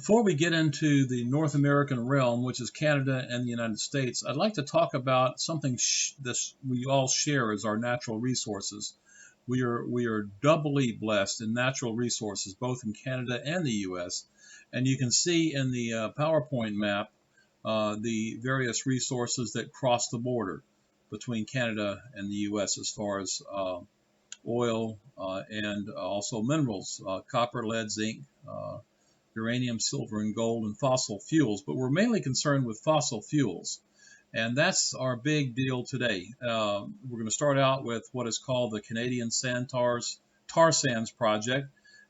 Before we get into the North American realm, which is Canada and the United States, I'd like to talk about something this we all share as our natural resources. We are doubly blessed in natural resources, both in Canada and the U.S. And you can see in the PowerPoint map the various resources that cross the border between Canada and the U.S. as far as oil and also minerals, copper, lead, zinc, uranium, silver, and gold, and fossil fuels. But we're mainly concerned with fossil fuels. And that's our big deal today. We're going to start out with what is called the Canadian Tar Sands Project.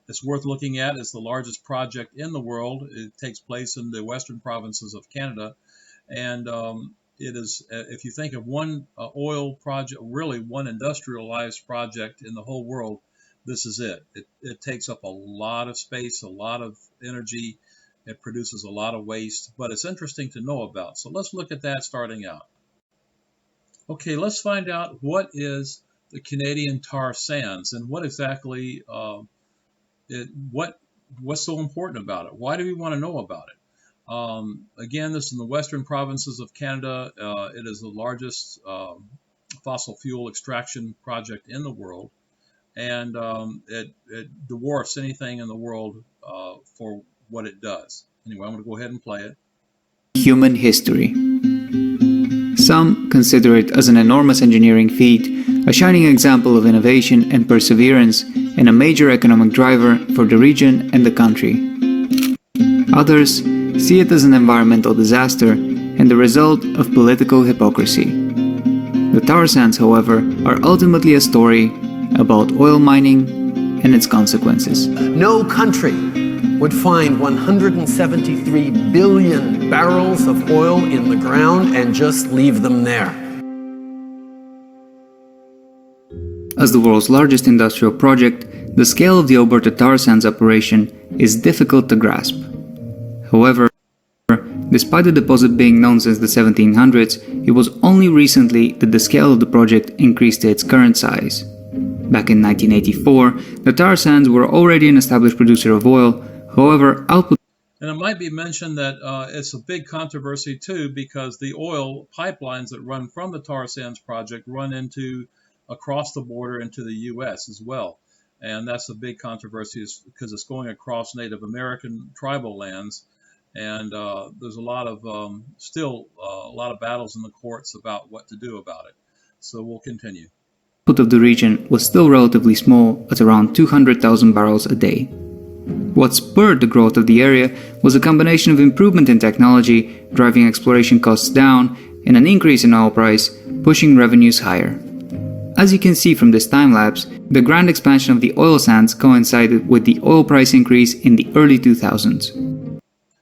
It's worth looking at. It's the largest project in the world. It takes place in the western provinces of Canada. And it is, if you think of one oil project, really one industrialized project in the whole world, this is it. It takes up a lot of space, a lot of energy. It produces a lot of waste, but it's interesting to know about. So let's look at that starting out. Okay, let's find out what is the Canadian tar sands and what exactly, what's so important about it? Why do we want to know about it? Again, this is in the western provinces of Canada. It is the largest fossil fuel extraction project in the world, and it dwarfs anything in the world for what it does. Anyway, I'm going to go ahead and play it. Human history. Some consider it as an enormous engineering feat, a shining example of innovation and perseverance, and a major economic driver for the region and the country. Others see it as an environmental disaster and the result of political hypocrisy. The tar sands, however, are ultimately a story about oil mining and its consequences. No country would find 173 billion barrels of oil in the ground and just leave them there. As the world's largest industrial project, the scale of the Alberta tar sands operation is difficult to grasp. However, despite the deposit being known since the 1700s, it was only recently that the scale of the project increased to its current size. Back in 1984, the tar sands were already an established producer of oil. However, output. And it might be mentioned that it's a big controversy too, because the oil pipelines that run from the tar sands project run across the border into the U.S. as well. And that's a big controversy because it's going across Native American tribal lands. And there's a lot of still a lot of battles in the courts about what to do about it. So we'll continue. Output of the region was still relatively small at around 200,000 barrels a day. What spurred the growth of the area was a combination of improvement in technology, driving exploration costs down, and an increase in oil price, pushing revenues higher. As you can see from this time-lapse, the grand expansion of the oil sands coincided with the oil price increase in the early 2000s.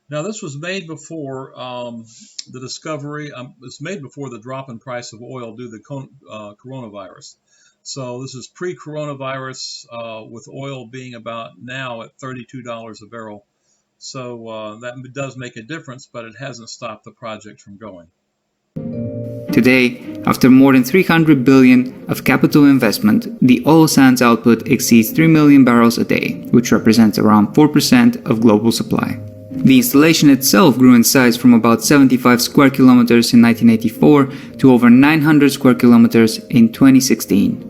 Now, this was made before the discovery, it's made before the drop in price of oil due to the coronavirus. So this is pre-coronavirus with oil being about now at $32 a barrel. So that does make a difference, but it hasn't stopped the project from going. Today, after more than $300 billion of capital investment, the oil sands output exceeds 3 million barrels a day, which represents around 4% of global supply. The installation itself grew in size from about 75 square kilometers in 1984 to over 900 square kilometers in 2016.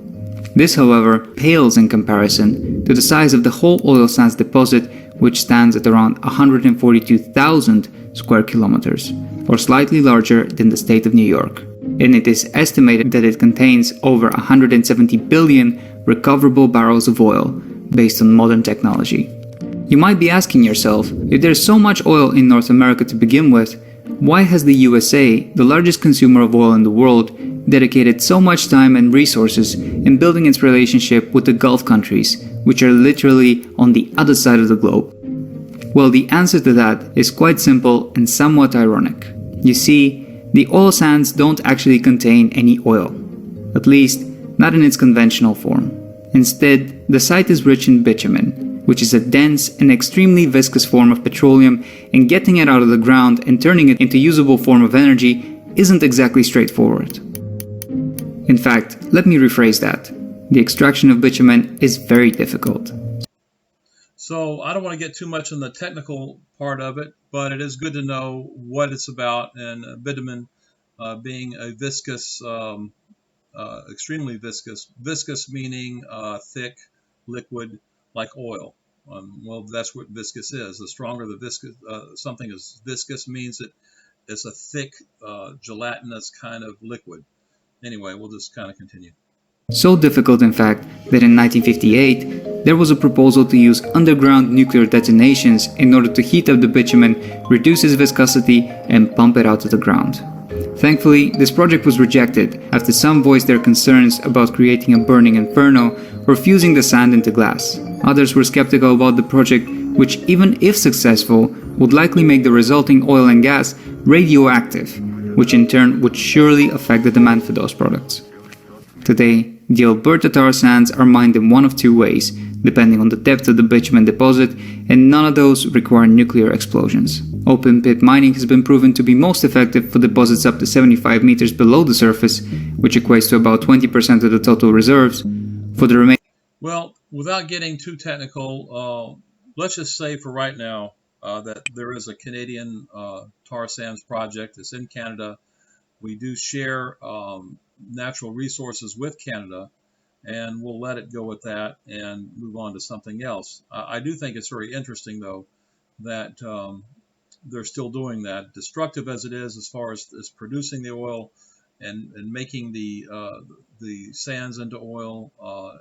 This, however, pales in comparison to the size of the whole oil sands deposit, which stands at around 142,000 square kilometers, or slightly larger than the state of New York. And it is estimated that it contains over 170 billion recoverable barrels of oil based on modern technology. You might be asking yourself, if there's so much oil in North America to begin with, why has the USA, the largest consumer of oil in the world, dedicated so much time and resources in building its relationship with the Gulf countries, which are literally on the other side of the globe? Well, the answer to that is quite simple and somewhat ironic. You see, the oil sands don't actually contain any oil, at least not in its conventional form. Instead, the site is rich in bitumen, which is a dense and extremely viscous form of petroleum, and getting it out of the ground and turning it into a usable form of energy isn't exactly straightforward. In fact, let me rephrase that. The extraction of bitumen is very difficult. So I don't want to get too much in the technical part of it, but it is good to know what it's about. And bitumen being a viscous, extremely viscous, viscous meaning thick liquid like oil. Well, that's what viscous is. The stronger the viscous something is viscous means it's a thick, gelatinous kind of liquid. Anyway, we'll just kind of continue. So difficult, in fact, that in 1958 there was a proposal to use underground nuclear detonations in order to heat up the bitumen, reduce its viscosity, and pump it out of the ground. Thankfully, this project was rejected after some voiced their concerns about creating a burning inferno or fusing the sand into glass. Others were skeptical about the project, which, even if successful, would likely make the resulting oil and gas radioactive, which in turn would surely affect the demand for those products. Today, the Alberta tar sands are mined in one of two ways, depending on the depth of the bitumen deposit, and none of those require nuclear explosions. Open pit mining has been proven to be most effective for deposits up to 75 meters below the surface, which equates to about 20% of the total reserves. For the remaining... Well, without getting too technical, let's just say for right now that there is a Canadian tar sands project. It's in Canada. We do share natural resources with Canada, and we'll let it go at that and move on to something else. I do think it's very interesting, though, that they're still doing that, destructive as it is as far as producing the oil and making the sands into oil.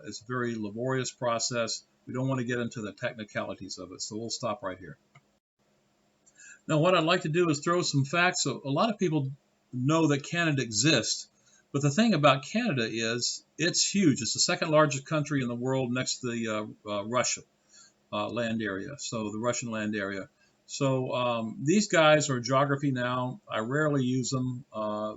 It's a very laborious process. We don't want to get into the technicalities of it, so we'll stop right here. Now, what I'd like to do is throw some facts. So a lot of people know that Canada exists, but the thing about Canada is it's huge. It's the second largest country in the world next to the Russia land area, so the Russian land area. So these guys are geography now. I rarely use them.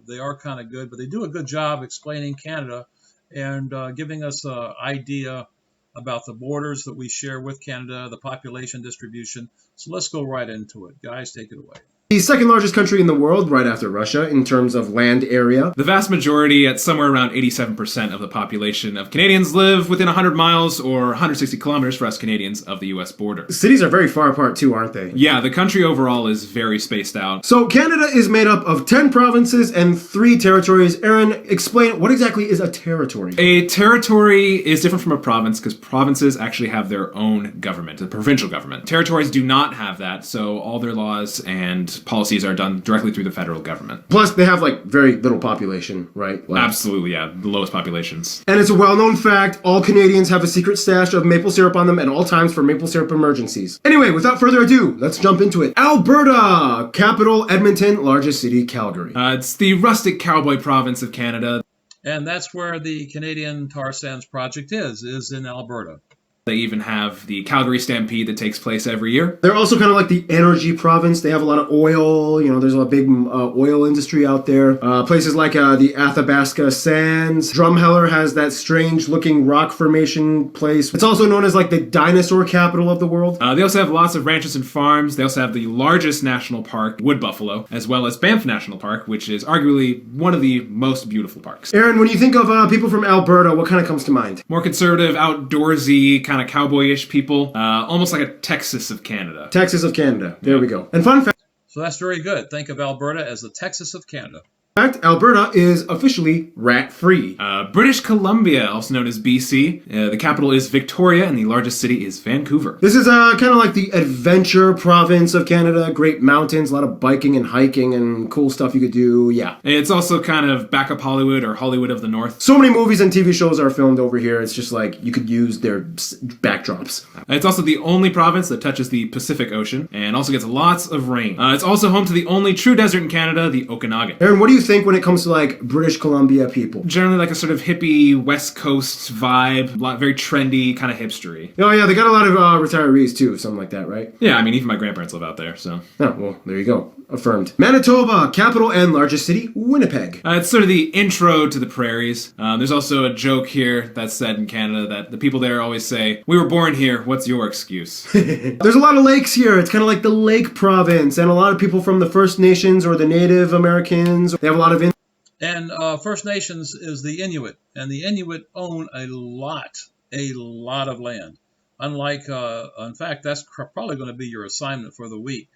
They are kind of good, but they do a good job explaining Canada and giving us an idea about the borders that we share with Canada, the population distribution. So let's go right into it. Guys, take it away. The second largest country in the world, right after Russia, in terms of land area. The vast majority, at somewhere around 87% of the population of Canadians, live within 100 miles or 160 kilometers for us Canadians of the U.S. border. Cities are very far apart too, aren't they? Yeah, the country overall is very spaced out. So Canada is made up of 10 provinces and 3 territories. Aaron, explain, what exactly is a territory? A territory is different from a province because provinces actually have their own government, a provincial government. Territories do not have that, so all their laws and policies are done directly through the federal government. Plus, they have like very little population, right? Like, absolutely, yeah, the lowest populations. And it's a well-known fact, all Canadians have a secret stash of maple syrup on them at all times for maple syrup emergencies. Anyway, without further ado, let's jump into it. Alberta! Capital, Edmonton, largest city, Calgary. It's the rustic cowboy province of Canada. And that's where the Canadian tar sands project is in Alberta. They even have the Calgary Stampede that takes place every year. They're also kind of like the energy province. They have a lot of oil. You know, there's a big oil industry out there. Places like the Athabasca Sands. Drumheller has that strange-looking rock formation place. It's also known as like the dinosaur capital of the world. They also have lots of ranches and farms. They also have the largest national park, Wood Buffalo, as well as Banff National Park, which is arguably one of the most beautiful parks. Aaron, when you think of people from Alberta, what kind of comes to mind? More conservative, outdoorsy, kind of cowboyish people, almost like a Texas of Canada. Texas of Canada. There we go. And fun fact. So that's very good. Think of Alberta as the Texas of Canada. In fact, Alberta is officially rat-free. British Columbia, also known as BC. The capital is Victoria, and the largest city is Vancouver. This is kind of like the adventure province of Canada. Great mountains, a lot of biking and hiking and cool stuff you could do. Yeah. It's also kind of backup Hollywood or Hollywood of the North. So many movies and TV shows are filmed over here. It's just like you could use their backdrops. It's also the only province that touches the Pacific Ocean and also gets lots of rain. It's also home to the only true desert in Canada, the Okanagan. Aaron, what do you think when it comes to like British Columbia people? Generally like a sort of hippie West Coast vibe, very trendy, kind of hipstery. Oh yeah, they got a lot of retirees too, something like that, right? Yeah, I mean even my grandparents live out there, so. Oh, well, there you go. Affirmed. Manitoba, capital and largest city, Winnipeg. It's sort of the intro to the prairies. There's also a joke here that's said in Canada that the people there always say, "We were born here, what's your excuse?" There's a lot of lakes here. It's kind of like the lake province, and a lot of people from the First Nations or the Native Americans. They have a lot of And First Nations is the Inuit, and the Inuit own a lot of land. Unlike, in fact, that's probably going to be your assignment for the week.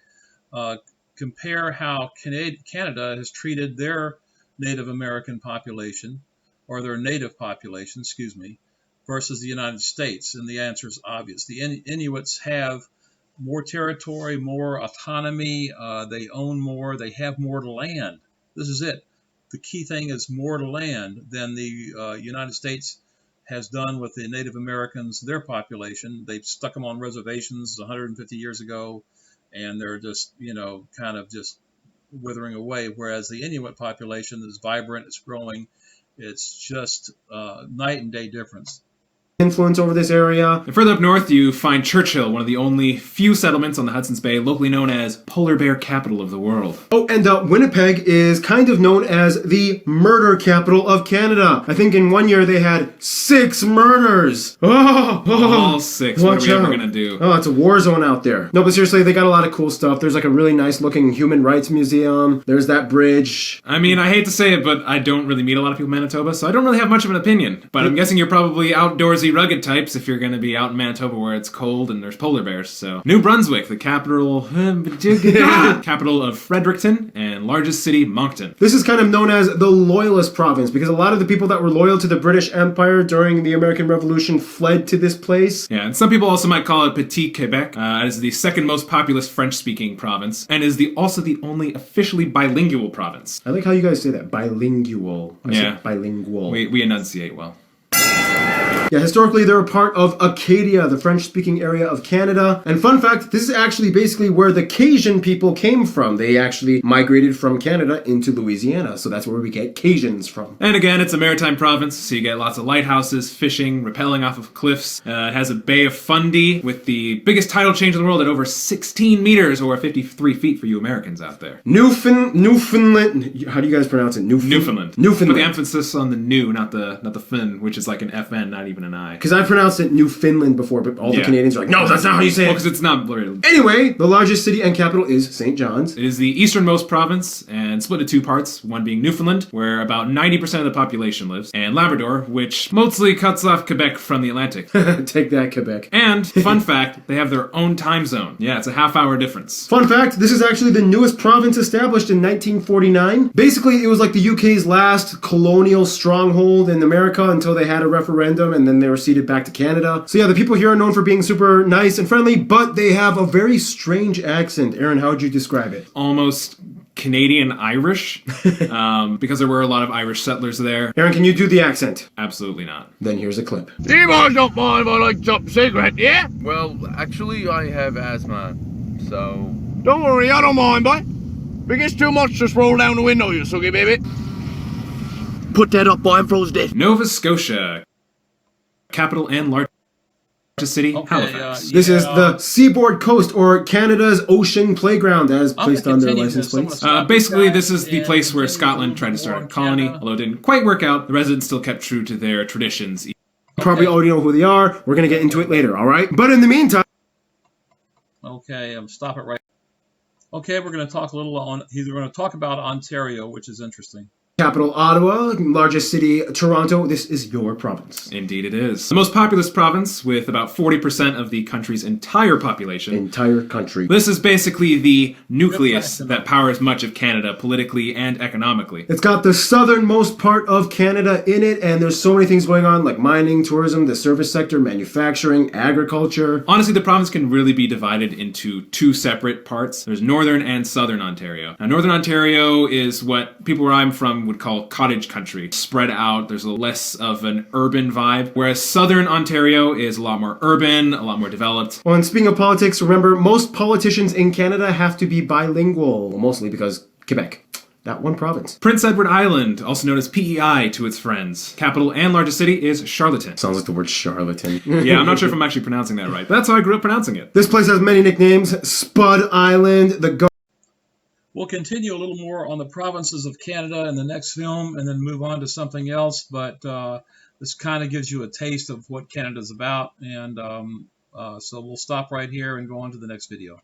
Compare how Canada has treated their Native American population, or their native population, excuse me, versus the United States. And the answer is obvious. The Inuits have more territory, more autonomy, they own more, they have more land. This is it. The key thing is more land than the United States has done with the Native Americans, their population. They've stuck them on reservations 150 years ago, and they're just, kind of just withering away, whereas the Inuit population is vibrant, it's growing. It's just night and day difference. Influence over this area. And further up north, you find Churchill, one of the only few settlements on the Hudson's Bay, locally known as Polar Bear Capital of the world. Oh, and Winnipeg is kind of known as the murder capital of Canada. I think in one year they had 6 murders. All 6. What are we ever going to do? Oh, it's a war zone out there. No, but seriously, they got a lot of cool stuff. There's like a really nice looking human rights museum. There's that bridge. I mean, I hate to say it, but I don't really meet a lot of people in Manitoba, so I don't really have much of an opinion. But I'm guessing you're probably outdoorsy, rugged types if you're going to be out in Manitoba where it's cold and there's polar bears. So New Brunswick, the capital capital of Fredericton and largest city, Moncton. This is kind of known as the Loyalist province because a lot of the people that were loyal to the British Empire during the American Revolution fled to this place. Yeah, and some people also might call it Petit Quebec. It is the second most populous French-speaking province and is also the only officially bilingual province. I like how you guys say that, bilingual. I Yeah, said bilingual. We enunciate well. Yeah, historically they were part of Acadia, the French-speaking area of Canada. And fun fact, this is actually basically where the Cajun people came from. They actually migrated from Canada into Louisiana, so that's where we get Cajuns from. And again, it's a maritime province, so you get lots of lighthouses, fishing, rappelling off of cliffs. It has a Bay of Fundy with the biggest tidal change in the world at over 16 meters, or 53 feet for you Americans out there. Newfoundland. How do you guys pronounce it? Newfoundland. Newfoundland. Put the emphasis on the new, not the fin, which is like an FN, not even an I. Because I pronounced it Newfoundland before, but all the Canadians are like, no, that's not how you say it. Well, because it's not blurry. Anyway, the largest city and capital is St. John's. It is the easternmost province and split into 2 parts, one being Newfoundland, where about 90% of the population lives, and Labrador, which mostly cuts off Quebec from the Atlantic. Take that, Quebec. And, fun fact, they have their own time zone. Yeah, it's a half-hour difference. Fun fact, this is actually the newest province established in 1949. Basically, it was like the UK's last colonial stronghold in America until they had a referendum, and then they were ceded back to Canada. So yeah, the people here are known for being super nice and friendly, but they have a very strange accent. Aaron, how would you describe it? Almost Canadian-Irish, because there were a lot of Irish settlers there. Aaron, can you do the accent? Absolutely not. Then here's a clip. You boys don't mind if I like top secret, yeah? Well, actually, I have asthma, so... Don't worry, I don't mind, boy. If it gets too much, just roll down the window, you suggy baby. Put that up, boy, I'm froze dead. Nova Scotia, capital and largest city, Halifax. This is the seaboard coast, or Canada's ocean playground, as placed on their license plates. Basically, this is the place where Scotland tried to start a colony, although it didn't quite work out. The residents still kept true to their traditions. Probably already know who they are. We're going to get into it later, all right? But in the meantime... Okay, stop it right. Okay, we're going to talk a little on... We're going to talk about Ontario, which is interesting. Capital, Ottawa. Largest city, Toronto. This is your province. Indeed it is. The most populous province, with about 40% of the country's entire population. Entire country. This is basically the nucleus that powers much of Canada politically and economically. It's got the southernmost part of Canada in it, and there's so many things going on, like mining, tourism, the service sector, manufacturing, agriculture. Honestly, the province can really be divided into 2 separate parts. There's northern and southern Ontario. Now, northern Ontario is what people where I'm from would call cottage country. Spread out, there's a less of an urban vibe, whereas southern Ontario is a lot more urban, a lot more developed. Well, and speaking of politics, remember, most politicians in Canada have to be bilingual, mostly because Quebec. That one province. Prince Edward Island, also known as PEI to its friends. Capital and largest city is Charlottetown. Sounds like the word charlatan. Yeah, I'm not sure if I'm actually pronouncing that right, but that's how I grew up pronouncing it. This place has many nicknames. Spud Island, the... We'll continue a little more on the provinces of Canada in the next film and then move on to something else, but this kind of gives you a taste of what Canada's about, and so we'll stop right here and go on to the next video.